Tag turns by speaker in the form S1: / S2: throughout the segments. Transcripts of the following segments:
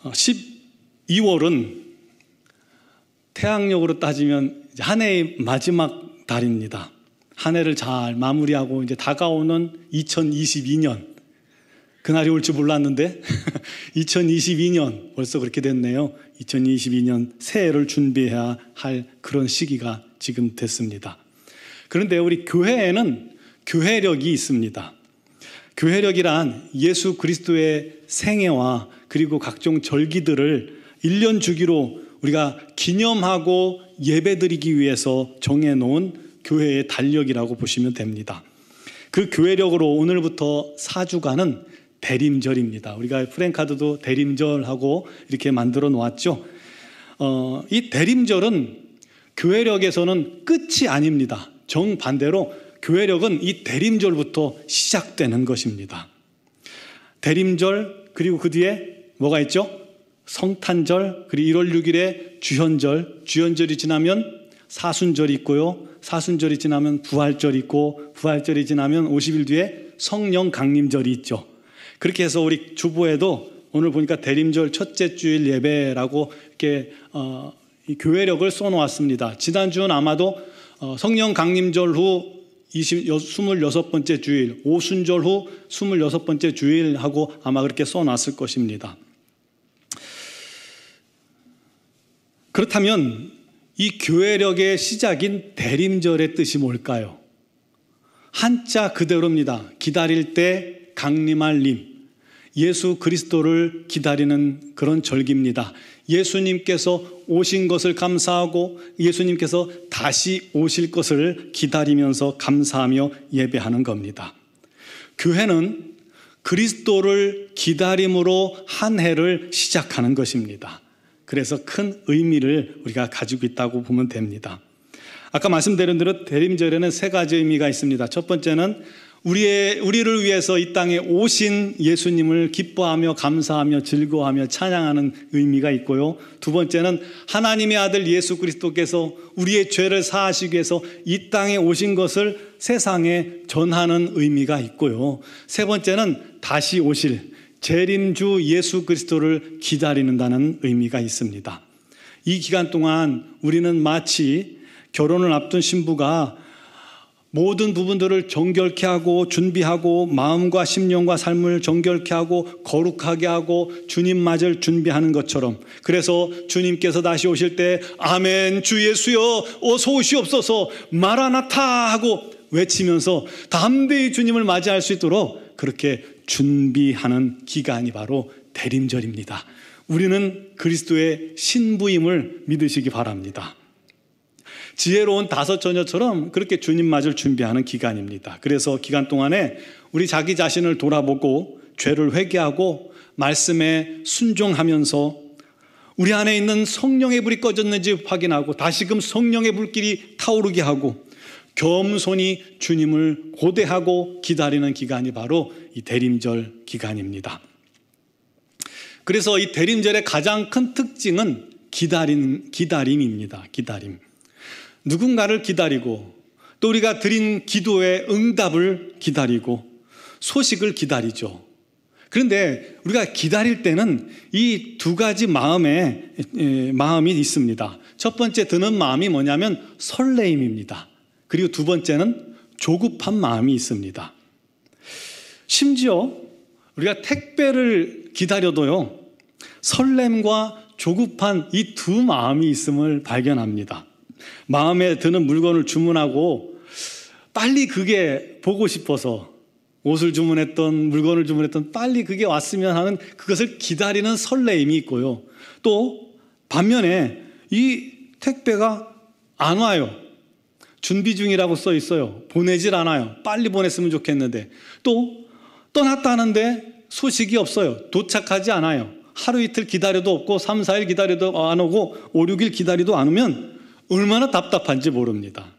S1: 12월은 태양력으로 따지면 한 해의 마지막 달입니다. 한 해를 잘 마무리하고 이제 다가오는 2022년, 그날이 올 줄 몰랐는데 2022년 벌써 그렇게 됐네요. 2022년 새해를 준비해야 할 그런 시기가 지금 됐습니다. 그런데 우리 교회에는 교회력이 있습니다. 교회력이란 예수 그리스도의 생애와 그리고 각종 절기들을 1년 주기로 우리가 기념하고 예배드리기 위해서 정해놓은 교회의 달력이라고 보시면 됩니다. 그 교회력으로 오늘부터 4주간은 대림절입니다. 우리가 프랭카드도 대림절하고 이렇게 만들어 놓았죠. 이 대림절은 교회력에서는 끝이 아닙니다. 정반대로 교회력은 이 대림절부터 시작되는 것입니다. 대림절, 그리고 그 뒤에 뭐가 있죠? 성탄절, 그리고 1월 6일에 주현절, 주현절이 지나면 사순절이 있고요. 사순절이 지나면 부활절이 있고, 부활절이 지나면 50일 뒤에 성령 강림절이 있죠. 그렇게 해서 우리 주보에도 오늘 보니까 대림절 첫째 주일 예배라고 이렇게 이 교회력을 써놓았습니다. 지난주는 아마도 성령 강림절 후 26번째 주일, 오순절 후 26번째 주일하고 아마 그렇게 써놨을 것입니다. 그렇다면 이 교회력의 시작인 대림절의 뜻이 뭘까요? 한자 그대로입니다. 기다릴 때 강림할 림, 예수 그리스도를 기다리는 그런 절기입니다. 예수님께서 오신 것을 감사하고 예수님께서 다시 오실 것을 기다리면서 감사하며 예배하는 겁니다. 교회는 그리스도를 기다림으로 한 해를 시작하는 것입니다. 그래서 큰 의미를 우리가 가지고 있다고 보면 됩니다. 아까 말씀드린 대로 대림절에는 세 가지 의미가 있습니다. 첫 번째는 우리를 위해서 이 땅에 오신 예수님을 기뻐하며 감사하며 즐거워하며 찬양하는 의미가 있고요. 두 번째는 하나님의 아들 예수 그리스도께서 우리의 죄를 사하시기 위해서 이 땅에 오신 것을 세상에 전하는 의미가 있고요. 세 번째는 다시 오실 재림주 예수 그리스도를 기다리는다는 의미가 있습니다. 이 기간 동안 우리는 마치 결혼을 앞둔 신부가 모든 부분들을 정결케 하고 준비하고 마음과 심령과 삶을 정결케 하고 거룩하게 하고 주님 맞을 준비하는 것처럼, 그래서 주님께서 다시 오실 때 아멘 주 예수여 어서 오시옵소서 마라나타 하고 외치면서 담대히 주님을 맞이할 수 있도록 그렇게 준비하는 기간이 바로 대림절입니다. 우리는 그리스도의 신부임을 믿으시기 바랍니다. 지혜로운 다섯 처녀처럼 그렇게 주님 맞을 준비하는 기간입니다. 그래서 기간 동안에 우리 자기 자신을 돌아보고 죄를 회개하고 말씀에 순종하면서 우리 안에 있는 성령의 불이 꺼졌는지 확인하고 다시금 성령의 불길이 타오르게 하고 겸손히 주님을 고대하고 기다리는 기간이 바로 이 대림절 기간입니다. 그래서 이 대림절의 가장 큰 특징은 기다림입니다. 기다림. 누군가를 기다리고 또 우리가 드린 기도의 응답을 기다리고 소식을 기다리죠. 그런데 우리가 기다릴 때는 이 두 가지 마음이 있습니다. 첫 번째 드는 마음이 뭐냐면 설레임입니다. 그리고 두 번째는 조급한 마음이 있습니다. 심지어 우리가 택배를 기다려도요, 설렘과 조급한 이 두 마음이 있음을 발견합니다. 마음에 드는 물건을 주문하고 빨리 그게 보고 싶어서 옷을 주문했던 물건을 주문했던 빨리 그게 왔으면 하는 그것을 기다리는 설레임이 있고요. 또 반면에 이 택배가 안 와요. 준비 중이라고 써 있어요. 보내질 않아요. 빨리 보냈으면 좋겠는데 또 떠났다는데 소식이 없어요. 도착하지 않아요. 하루 이틀 기다려도 없고 3, 4일 기다려도 안 오고 5, 6일 기다려도 안 오면 얼마나 답답한지 모릅니다.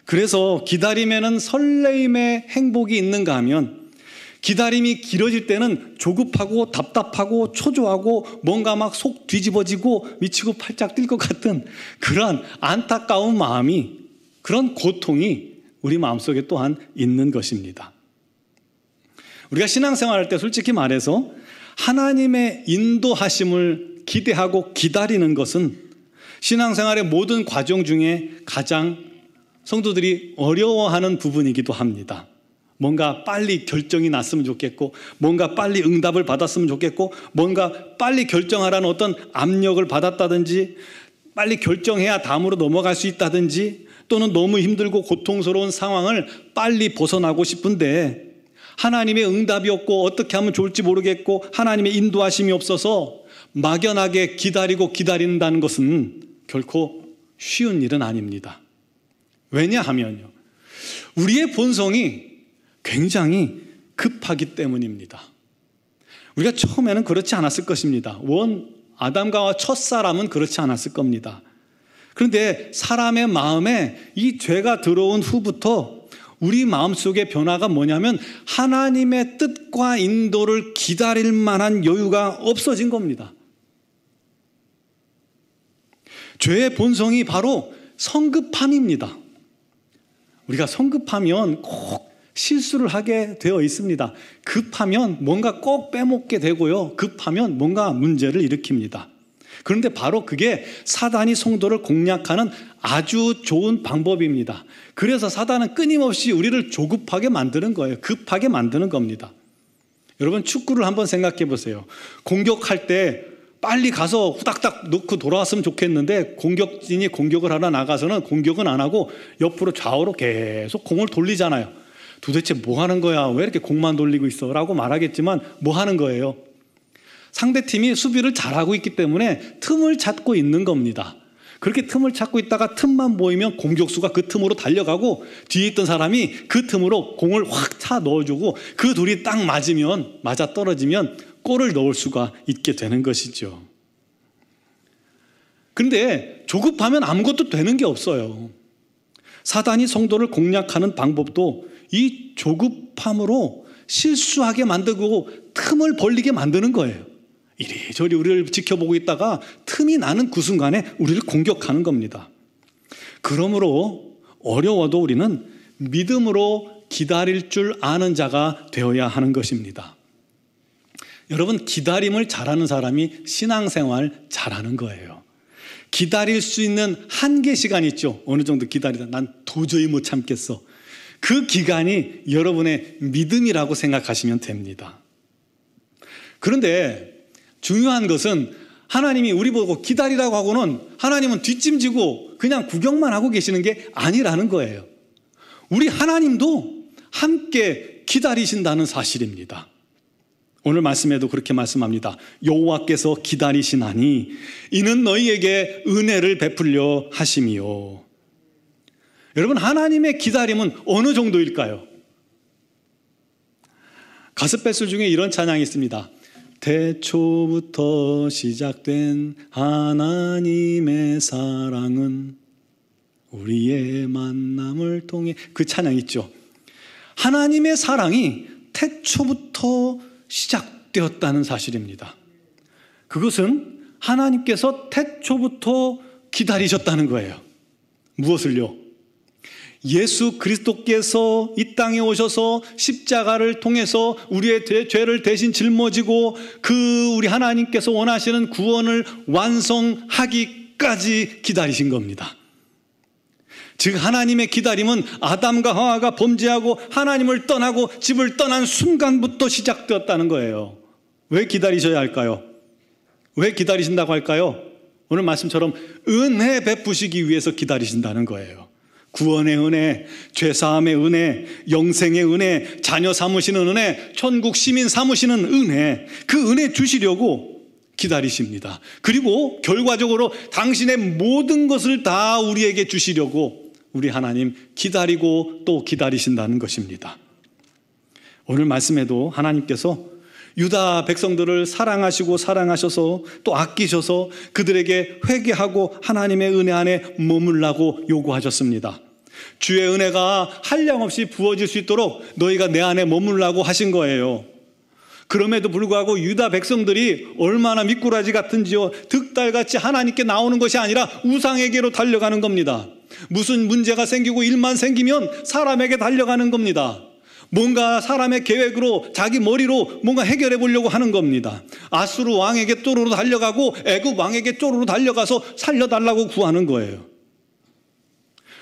S1: 그래서 기다림에는 설레임의 행복이 있는가 하면 기다림이 길어질 때는 조급하고 답답하고 초조하고 뭔가 막 속 뒤집어지고 미치고 팔짝 뛸 것 같은 그런 안타까운 마음이, 그런 고통이 우리 마음속에 또한 있는 것입니다. 우리가 신앙생활할 때 솔직히 말해서 하나님의 인도하심을 기대하고 기다리는 것은 신앙생활의 모든 과정 중에 가장 성도들이 어려워하는 부분이기도 합니다. 뭔가 빨리 결정이 났으면 좋겠고, 뭔가 빨리 응답을 받았으면 좋겠고, 뭔가 빨리 결정하라는 어떤 압력을 받았다든지, 빨리 결정해야 다음으로 넘어갈 수 있다든지, 또는 너무 힘들고 고통스러운 상황을 빨리 벗어나고 싶은데 하나님의 응답이 없고 어떻게 하면 좋을지 모르겠고 하나님의 인도하심이 없어서 막연하게 기다린다는 것은 결코 쉬운 일은 아닙니다. 왜냐하면요, 우리의 본성이 굉장히 급하기 때문입니다. 우리가 처음에는 그렇지 않았을 것입니다. 아담과 첫사람은 그렇지 않았을 겁니다. 그런데 사람의 마음에 이 죄가 들어온 후부터 우리 마음속의 변화가 뭐냐면 하나님의 뜻과 인도를 기다릴 만한 여유가 없어진 겁니다. 죄의 본성이 바로 성급함입니다. 우리가 성급하면 꼭 실수를 하게 되어 있습니다. 급하면 뭔가 꼭 빼먹게 되고요. 급하면 뭔가 문제를 일으킵니다. 그런데 바로 그게 사단이 성도를 공략하는 아주 좋은 방법입니다. 그래서 사단은 끊임없이 우리를 조급하게 만드는 거예요. 급하게 만드는 겁니다. 여러분, 축구를 한번 생각해 보세요. 공격할 때 빨리 가서 후닥닥 넣고 돌아왔으면 좋겠는데 공격진이 공격을 하러 나가서는 공격은 안 하고 옆으로 좌우로 계속 공을 돌리잖아요. 도대체 뭐 하는 거야? 왜 이렇게 공만 돌리고 있어? 라고 말하겠지만 뭐 하는 거예요? 상대팀이 수비를 잘하고 있기 때문에 틈을 찾고 있는 겁니다. 그렇게 틈을 찾고 있다가 틈만 보이면 공격수가 그 틈으로 달려가고 뒤에 있던 사람이 그 틈으로 공을 확 차 넣어주고 그 둘이 딱 맞아 떨어지면 골을 넣을 수가 있게 되는 것이죠. 그런데 조급하면 아무것도 되는 게 없어요. 사단이 성도를 공략하는 방법도 이 조급함으로 실수하게 만들고 틈을 벌리게 만드는 거예요. 이리저리 우리를 지켜보고 있다가 틈이 나는 그 순간에 우리를 공격하는 겁니다. 그러므로 어려워도 우리는 믿음으로 기다릴 줄 아는 자가 되어야 하는 것입니다. 여러분, 기다림을 잘하는 사람이 신앙생활 잘하는 거예요. 기다릴 수 있는 한계 시간이 있죠. 어느 정도 기다리다 난 도저히 못 참겠어. 그 기간이 여러분의 믿음이라고 생각하시면 됩니다. 그런데 중요한 것은 하나님이 우리 보고 기다리라고 하고는 하나님은 뒷짐지고 그냥 구경만 하고 계시는 게 아니라는 거예요. 우리 하나님도 함께 기다리신다는 사실입니다. 오늘 말씀에도 그렇게 말씀합니다. 여호와께서 기다리시나니 이는 너희에게 은혜를 베풀려 하심이요. 여러분, 하나님의 기다림은 어느 정도일까요? 가스펠 중에 이런 찬양이 있습니다. 태초부터 시작된 하나님의 사랑은 우리의 만남을 통해, 그 찬양 있죠. 하나님의 사랑이 태초부터 시작되었다는 사실입니다. 그것은 하나님께서 태초부터 기다리셨다는 거예요. 무엇을요? 예수 그리스도께서 이 땅에 오셔서 십자가를 통해서 우리의 죄를 대신 짊어지고 그 우리 하나님께서 원하시는 구원을 완성하기까지 기다리신 겁니다. 즉 하나님의 기다림은 아담과 하와가 범죄하고 하나님을 떠나고 집을 떠난 순간부터 시작되었다는 거예요. 왜 기다리셔야 할까요? 왜 기다리신다고 할까요? 오늘 말씀처럼 은혜 베푸시기 위해서 기다리신다는 거예요. 구원의 은혜, 죄사함의 은혜, 영생의 은혜, 자녀 삼으시는 은혜, 천국 시민 삼으시는 은혜, 그 은혜 주시려고 기다리십니다. 그리고 결과적으로 당신의 모든 것을 다 우리에게 주시려고 우리 하나님 기다리고 또 기다리신다는 것입니다. 오늘 말씀에도 하나님께서 유다 백성들을 사랑하셔서 또 아끼셔서 그들에게 회개하고 하나님의 은혜 안에 머물라고 요구하셨습니다. 주의 은혜가 한량없이 부어질 수 있도록 너희가 내 안에 머물라고 하신 거예요. 그럼에도 불구하고 유다 백성들이 얼마나 미꾸라지 같은지요. 득달같이 하나님께 나오는 것이 아니라 우상에게로 달려가는 겁니다. 무슨 문제가 생기고 일만 생기면 사람에게 달려가는 겁니다. 뭔가 사람의 계획으로 자기 머리로 뭔가 해결해 보려고 하는 겁니다. 아수르 왕에게 쪼르르 달려가고 애굽 왕에게 쪼르르 달려가서 살려달라고 구하는 거예요.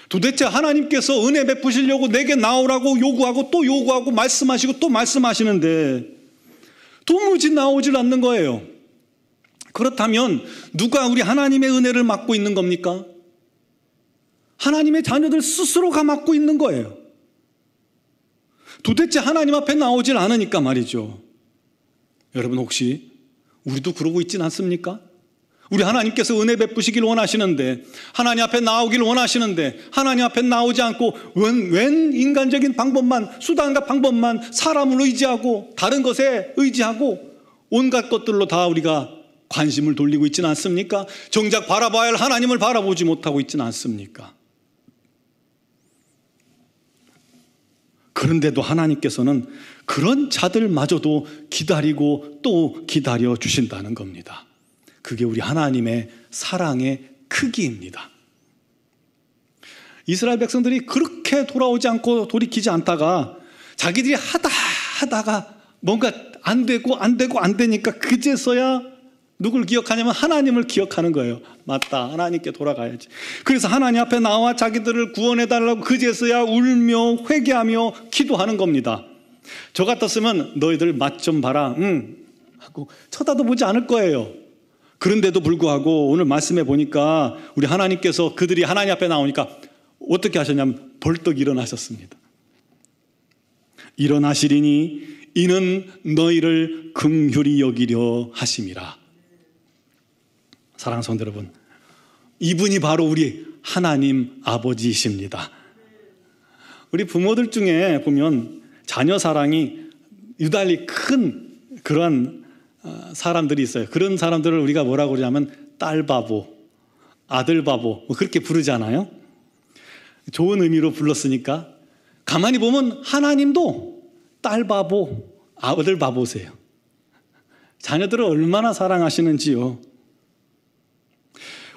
S1: 도대체 하나님께서 은혜 베푸시려고 내게 나오라고 요구하고 또 요구하고 말씀하시고 또 말씀하시는데 도무지 나오질 않는 거예요. 그렇다면 누가 우리 하나님의 은혜를 막고 있는 겁니까? 하나님의 자녀들 스스로가 막고 있는 거예요. 도대체 하나님 앞에 나오질 않으니까 말이죠. 여러분 혹시 우리도 그러고 있진 않습니까? 우리 하나님께서 은혜 베푸시길 원하시는데, 하나님 앞에 나오길 원하시는데 하나님 앞에 나오지 않고 웬 인간적인 방법만, 수단과 방법만 사람을 의지하고 다른 것에 의지하고 온갖 것들로 다 우리가 관심을 돌리고 있지는 않습니까? 정작 바라봐야 할 하나님을 바라보지 못하고 있지는 않습니까? 그런데도 하나님께서는 그런 자들마저도 기다리고 또 기다려 주신다는 겁니다. 그게 우리 하나님의 사랑의 크기입니다. 이스라엘 백성들이 그렇게 돌아오지 않고 돌이키지 않다가 자기들이 하다가 뭔가 안 되니까 그제서야 누굴 기억하냐면 하나님을 기억하는 거예요. 맞다, 하나님께 돌아가야지. 그래서 하나님 앞에 나와 자기들을 구원해달라고 그제서야 울며 회개하며 기도하는 겁니다. 저 같았으면 너희들 맛 좀 봐라 하고 쳐다도 보지 않을 거예요. 그런데도 불구하고 오늘 말씀해 보니까 우리 하나님께서 그들이 하나님 앞에 나오니까 어떻게 하셨냐면 벌떡 일어나셨습니다. 일어나시리니 이는 너희를 긍휼히 여기려 하심이라. 사랑하는 성도 여러분, 이분이 바로 우리 하나님 아버지이십니다. 우리 부모들 중에 보면 자녀 사랑이 유달리 큰 그런 사람들이 있어요. 그런 사람들을 우리가 뭐라고 그러냐면 딸 바보, 아들 바보 뭐 그렇게 부르잖아요. 좋은 의미로 불렀으니까 가만히 보면 하나님도 딸 바보, 아들 바보세요. 자녀들을 얼마나 사랑하시는지요.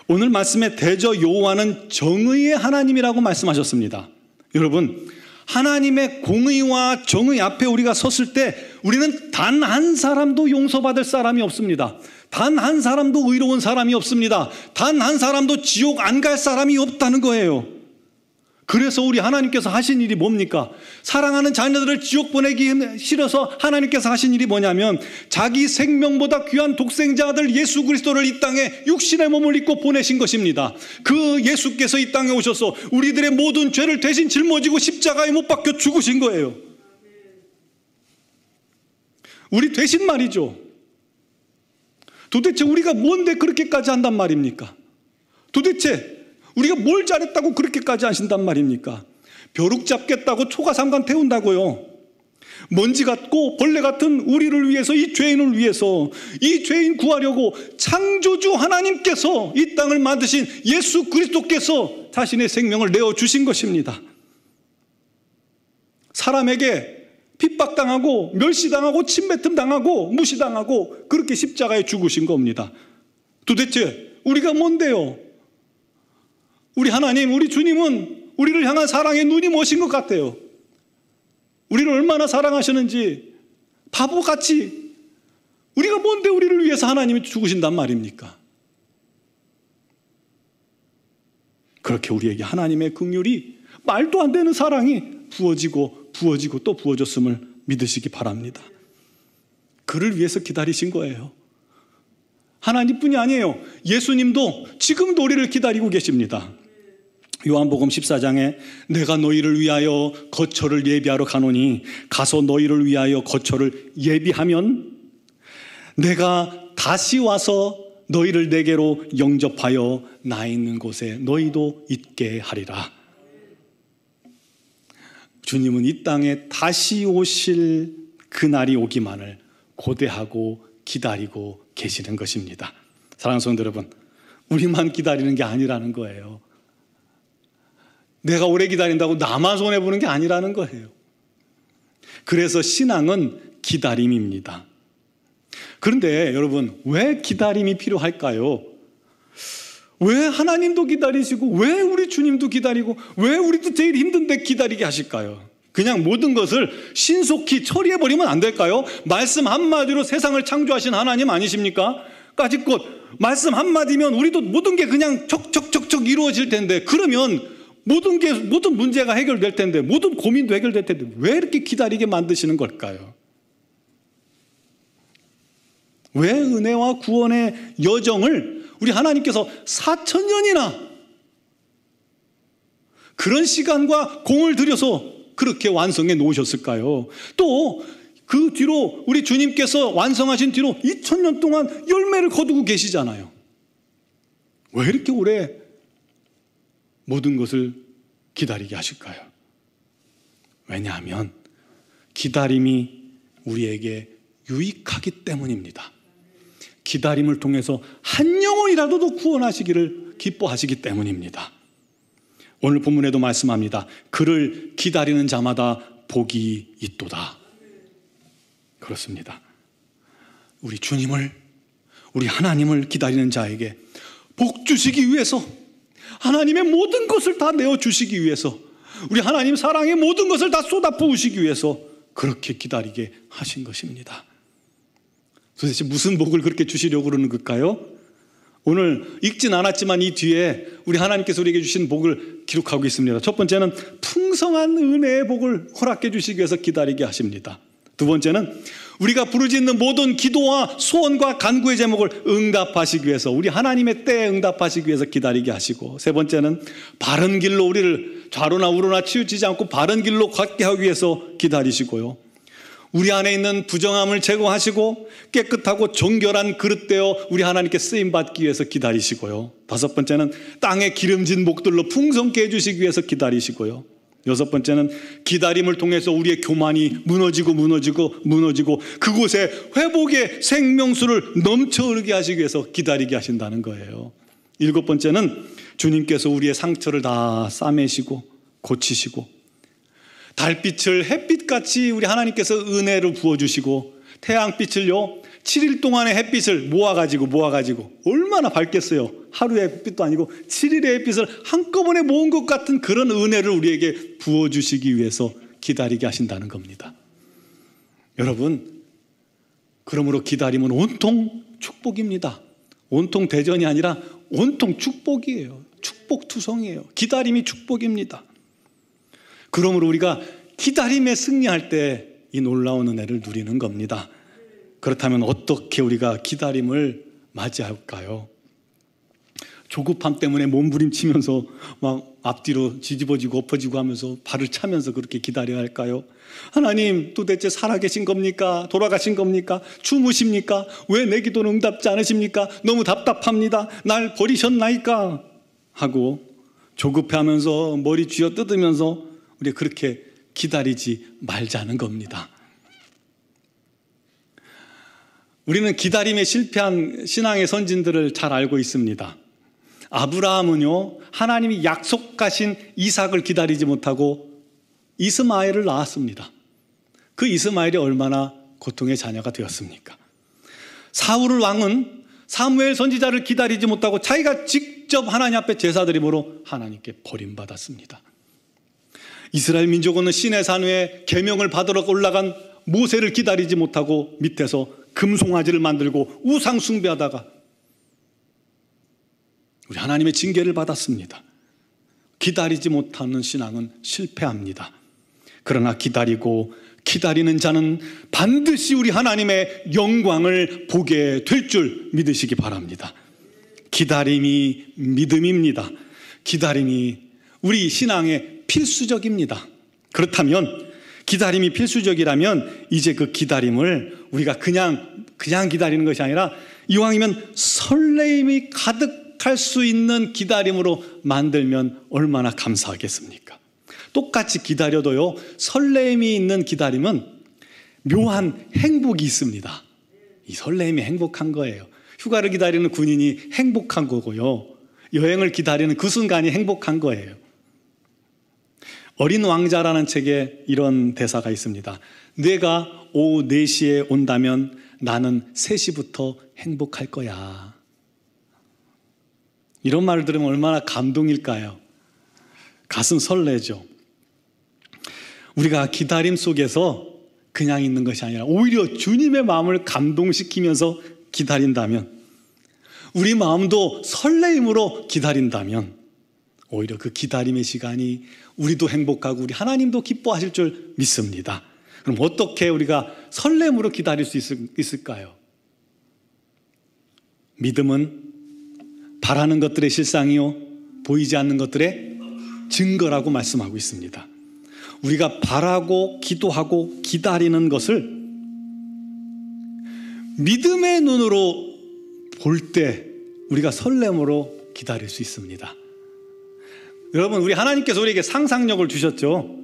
S1: 오늘 말씀에 대저 여호와는 정의의 하나님이라고 말씀하셨습니다. 여러분, 하나님의 공의와 정의 앞에 우리가 섰을 때 우리는 단 한 사람도 용서받을 사람이 없습니다. 단 한 사람도 의로운 사람이 없습니다. 단 한 사람도 지옥 안 갈 사람이 없다는 거예요. 그래서 우리 하나님께서 하신 일이 뭡니까? 사랑하는 자녀들을 지옥 보내기 싫어서 하나님께서 하신 일이 뭐냐면 자기 생명보다 귀한 독생자 아들 예수 그리스도를 이 땅에 육신의 몸을 입고 보내신 것입니다. 그 예수께서 이 땅에 오셔서 우리들의 모든 죄를 대신 짊어지고 십자가에 못 박혀 죽으신 거예요. 우리 대신 말이죠. 도대체 우리가 뭔데 그렇게까지 한단 말입니까? 도대체 우리가 뭘 잘했다고 그렇게까지 하신단 말입니까? 벼룩 잡겠다고 초가삼간 태운다고요. 먼지 같고 벌레 같은 우리를 위해서, 이 죄인을 위해서, 이 죄인 구하려고 창조주 하나님께서 이 땅을 만드신 예수 그리스도께서 자신의 생명을 내어주신 것입니다. 사람에게 핍박당하고 멸시당하고 침뱉음당하고 무시당하고 그렇게 십자가에 죽으신 겁니다. 도대체 우리가 뭔데요? 우리 하나님, 우리 주님은 우리를 향한 사랑의 눈이 머신 것 같아요. 우리를 얼마나 사랑하시는지 바보같이, 우리가 뭔데 우리를 위해서 하나님이 죽으신단 말입니까? 그렇게 우리에게 하나님의 긍휼이, 말도 안 되는 사랑이 부어지고 또 부어졌음을 믿으시기 바랍니다. 그를 위해서 기다리신 거예요. 하나님뿐이 아니에요. 예수님도 지금도 우리를 기다리고 계십니다. 요한복음 14장에 내가 너희를 위하여 거처를 예비하러 가노니 가서 너희를 위하여 거처를 예비하면 내가 다시 와서 너희를 내게로 영접하여 나 있는 곳에 너희도 있게 하리라. 주님은 이 땅에 다시 오실 그날이 오기만을 고대하고 기다리고 계시는 것입니다. 사랑하는 성도 여러분, 우리만 기다리는 게 아니라는 거예요. 내가 오래 기다린다고 나만 손해보는 게 아니라는 거예요. 그래서 신앙은 기다림입니다. 그런데 여러분, 왜 기다림이 필요할까요? 왜 하나님도 기다리시고 왜 우리 주님도 기다리고 왜 우리도 제일 힘든데 기다리게 하실까요? 그냥 모든 것을 신속히 처리해버리면 안 될까요? 말씀 한마디로 세상을 창조하신 하나님 아니십니까? 까짓것 말씀 한마디면 우리도 모든 게 그냥 척척척척 이루어질 텐데, 그러면 모든 문제가 해결될 텐데, 모든 고민도 해결될 텐데 왜 이렇게 기다리게 만드시는 걸까요? 왜 은혜와 구원의 여정을 우리 하나님께서 4,000년이나 그런 시간과 공을 들여서 그렇게 완성해 놓으셨을까요? 또 그 뒤로 우리 주님께서 완성하신 뒤로 2000년 동안 열매를 거두고 계시잖아요. 왜 이렇게 오래 모든 것을 기다리게 하실까요? 왜냐하면 기다림이 우리에게 유익하기 때문입니다. 기다림을 통해서 한 영혼이라도 구원하시기를 기뻐하시기 때문입니다. 오늘 본문에도 말씀합니다. 그를 기다리는 자마다 복이 있도다. 그렇습니다. 우리 주님을, 우리 하나님을 기다리는 자에게 복 주시기 위해서, 하나님의 모든 것을 다 내어주시기 위해서, 우리 하나님 사랑의 모든 것을 다 쏟아부으시기 위해서 그렇게 기다리게 하신 것입니다. 도대체 무슨 복을 그렇게 주시려고 그러는 걸까요? 오늘 읽진 않았지만 이 뒤에 우리 하나님께서 우리에게 주신 복을 기록하고 있습니다. 첫 번째는 풍성한 은혜의 복을 허락해 주시기 위해서 기다리게 하십니다. 두 번째는 우리가 부르짖는 모든 기도와 소원과 간구의 제목을 응답하시기 위해서, 우리 하나님의 때에 응답하시기 위해서 기다리게 하시고, 세 번째는 바른 길로 우리를 좌로나 우로나 치우치지 않고 바른 길로 걷게 하기 위해서 기다리시고요, 우리 안에 있는 부정함을 제거하시고 깨끗하고 정결한 그릇되어 우리 하나님께 쓰임받기 위해서 기다리시고요, 다섯 번째는 땅에 기름진 목들로 풍성케 해주시기 위해서 기다리시고요, 여섯 번째는 기다림을 통해서 우리의 교만이 무너지고 그곳에 회복의 생명수를 넘쳐 흐르게 하시기 위해서 기다리게 하신다는 거예요. 일곱 번째는 주님께서 우리의 상처를 다 싸매시고 고치시고, 달빛을 햇빛같이 우리 하나님께서 은혜를 부어주시고, 태양빛을요 7일 동안의 햇빛을 모아가지고 얼마나 밝겠어요. 하루의 햇빛도 아니고 7일의 햇빛을 한꺼번에 모은 것 같은 그런 은혜를 우리에게 부어주시기 위해서 기다리게 하신다는 겁니다. 여러분, 그러므로 기다림은 온통 축복입니다. 온통 대전이 아니라 온통 축복이에요. 축복투성이에요. 기다림이 축복입니다. 그러므로 우리가 기다림에 승리할 때 이 놀라운 은혜를 누리는 겁니다. 그렇다면 어떻게 우리가 기다림을 맞이할까요? 조급함 때문에 몸부림치면서 막 앞뒤로 뒤집어지고 엎어지고 하면서 발을 차면서 그렇게 기다려야 할까요? 하나님, 도대체 살아계신 겁니까? 돌아가신 겁니까? 주무십니까? 왜 내 기도는 응답지 않으십니까? 너무 답답합니다. 날 버리셨나이까? 하고 조급해하면서 머리 쥐어뜯으면서 우리가 그렇게 기다리지 말자는 겁니다. 우리는 기다림에 실패한 신앙의 선진들을 잘 알고 있습니다. 아브라함은요, 하나님이 약속하신 이삭을 기다리지 못하고 이스마엘을 낳았습니다. 그 이스마엘이 얼마나 고통의 자녀가 되었습니까? 사울 왕은 사무엘 선지자를 기다리지 못하고 자기가 직접 하나님 앞에 제사드림으로 하나님께 버림받았습니다. 이스라엘 민족은 시내산 위에 계명을 받으러 올라간 모세를 기다리지 못하고 밑에서 금송아지를 만들고 우상 숭배하다가 우리 하나님의 징계를 받았습니다. 기다리지 못하는 신앙은 실패합니다. 그러나 기다리는 자는 반드시 우리 하나님의 영광을 보게 될 줄 믿으시기 바랍니다. 기다림이 믿음입니다. 기다림이 우리 신앙의 필수적입니다. 그렇다면, 기다림이 필수적이라면 이제 그 기다림을 우리가 그냥 기다리는 것이 아니라 이왕이면 설레임이 가득할 수 있는 기다림으로 만들면 얼마나 감사하겠습니까? 똑같이 기다려도요, 설레임이 있는 기다림은 묘한 행복이 있습니다. 이 설레임이 행복한 거예요. 휴가를 기다리는 군인이 행복한 거고요, 여행을 기다리는 그 순간이 행복한 거예요. 어린 왕자라는 책에 이런 대사가 있습니다. 내가 오후 4시에 온다면 나는 3시부터 행복할 거야. 이런 말을 들으면 얼마나 감동일까요? 가슴 설레죠. 우리가 기다림 속에서 그냥 있는 것이 아니라 오히려 주님의 마음을 감동시키면서 기다린다면, 우리 마음도 설레임으로 기다린다면 오히려 그 기다림의 시간이 우리도 행복하고 우리 하나님도 기뻐하실 줄 믿습니다. 그럼 어떻게 우리가 설렘으로 기다릴 수 있을까요? 믿음은 바라는 것들의 실상이요 보이지 않는 것들의 증거라고 말씀하고 있습니다. 우리가 바라고 기도하고 기다리는 것을 믿음의 눈으로 볼 때 우리가 설렘으로 기다릴 수 있습니다. 여러분, 우리 하나님께서 우리에게 상상력을 주셨죠.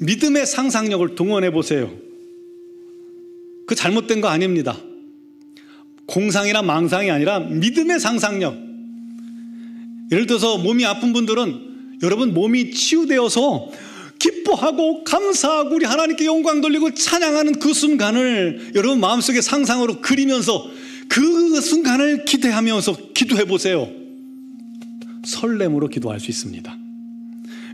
S1: 믿음의 상상력을 동원해 보세요. 그 잘못된 거 아닙니다. 공상이나 망상이 아니라 믿음의 상상력. 예를 들어서 몸이 아픈 분들은 여러분 몸이 치유되어서 기뻐하고 감사하고 우리 하나님께 영광 돌리고 찬양하는 그 순간을 여러분 마음속에 상상으로 그리면서 그 순간을 기대하면서 기도해 보세요. 설렘으로 기도할 수 있습니다.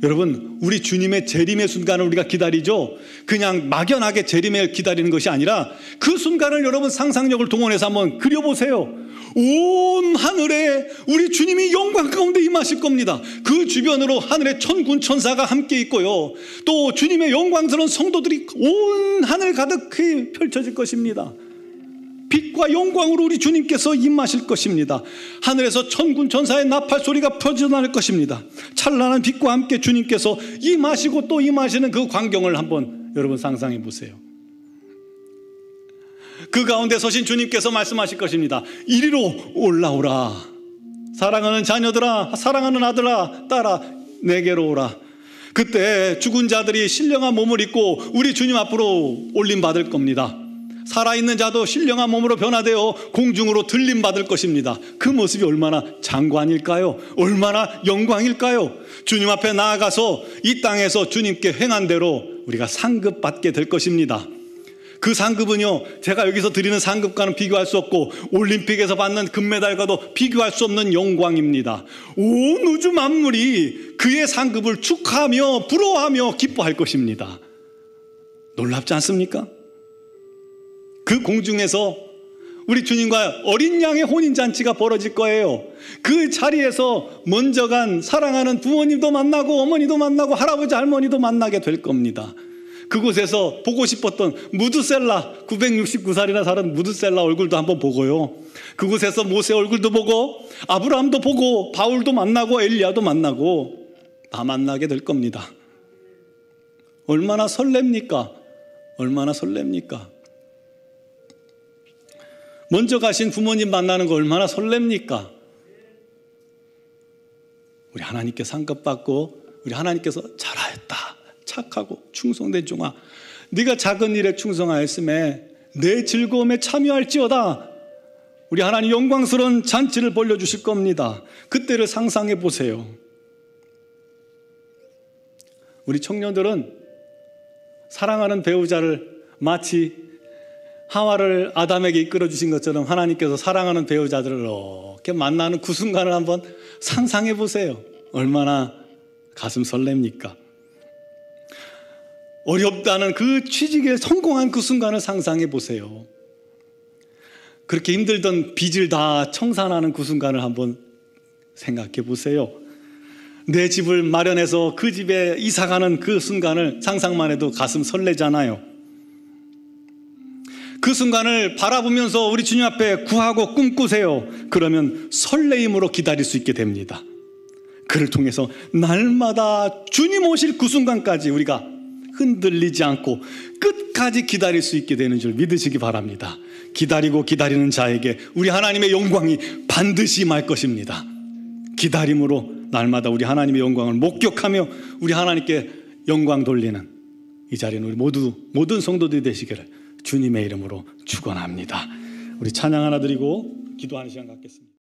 S1: 여러분, 우리 주님의 재림의 순간을 우리가 기다리죠. 그냥 막연하게 재림을 기다리는 것이 아니라 그 순간을 여러분 상상력을 동원해서 한번 그려보세요. 온 하늘에 우리 주님이 영광 가운데 임하실 겁니다. 그 주변으로 하늘에 천군 천사가 함께 있고요, 또 주님의 영광스러운 성도들이 온 하늘 가득히 펼쳐질 것입니다. 빛과 영광으로 우리 주님께서 임하실 것입니다. 하늘에서 천군 천사의 나팔 소리가 퍼져나갈 것입니다. 찬란한 빛과 함께 주님께서 임하시고 또 임하시는 그 광경을 한번 여러분 상상해 보세요. 그 가운데 서신 주님께서 말씀하실 것입니다. 이리로 올라오라. 사랑하는 자녀들아, 사랑하는 아들아, 딸아, 내게로 오라. 그때 죽은 자들이 신령한 몸을 입고 우리 주님 앞으로 올림받을 겁니다. 살아있는 자도 신령한 몸으로 변화되어 공중으로 들림받을 것입니다. 그 모습이 얼마나 장관일까요? 얼마나 영광일까요? 주님 앞에 나아가서 이 땅에서 주님께 행한 대로 우리가 상급받게 될 것입니다. 그 상급은요, 제가 여기서 드리는 상급과는 비교할 수 없고 올림픽에서 받는 금메달과도 비교할 수 없는 영광입니다. 온 우주 만물이 그의 상급을 축하하며 부러워하며 기뻐할 것입니다. 놀랍지 않습니까? 그 공중에서 우리 주님과 어린 양의 혼인잔치가 벌어질 거예요. 그 자리에서 먼저 간 사랑하는 부모님도 만나고 어머니도 만나고 할아버지 할머니도 만나게 될 겁니다. 그곳에서 보고 싶었던 무드셀라, 969살이나 살은 무드셀라 얼굴도 한번 보고요, 그곳에서 모세 얼굴도 보고 아브라함도 보고 바울도 만나고 엘리야도 만나고 다 만나게 될 겁니다. 얼마나 설렙니까? 얼마나 설렙니까? 먼저 가신 부모님 만나는 거 얼마나 설렙니까? 우리 하나님께 상급받고 우리 하나님께서 잘하였다, 착하고 충성된 종아, 네가 작은 일에 충성하였음에 내 즐거움에 참여할지어다. 우리 하나님 영광스러운 잔치를 벌려주실 겁니다. 그때를 상상해 보세요. 우리 청년들은 사랑하는 배우자를 마치 하와를 아담에게 이끌어 주신 것처럼 하나님께서 사랑하는 배우자들을 이렇게 만나는 그 순간을 한번 상상해 보세요. 얼마나 가슴 설렙니까? 어렵다는 그 취직에 성공한 그 순간을 상상해 보세요. 그렇게 힘들던 빚을 다 청산하는 그 순간을 한번 생각해 보세요. 내 집을 마련해서 그 집에 이사가는 그 순간을 상상만 해도 가슴 설레잖아요. 그 순간을 바라보면서 우리 주님 앞에 구하고 꿈꾸세요. 그러면 설레임으로 기다릴 수 있게 됩니다. 그를 통해서 날마다 주님 오실 그 순간까지 우리가 흔들리지 않고 끝까지 기다릴 수 있게 되는 줄 믿으시기 바랍니다. 기다리고 기다리는 자에게 우리 하나님의 영광이 반드시 임할 것입니다. 기다림으로 날마다 우리 하나님의 영광을 목격하며 우리 하나님께 영광 돌리는 이 자리는 우리 모든 성도들이 되시기를 주님의 이름으로 축원합니다. 우리 찬양 하나 드리고 기도하는 시간 갖겠습니다.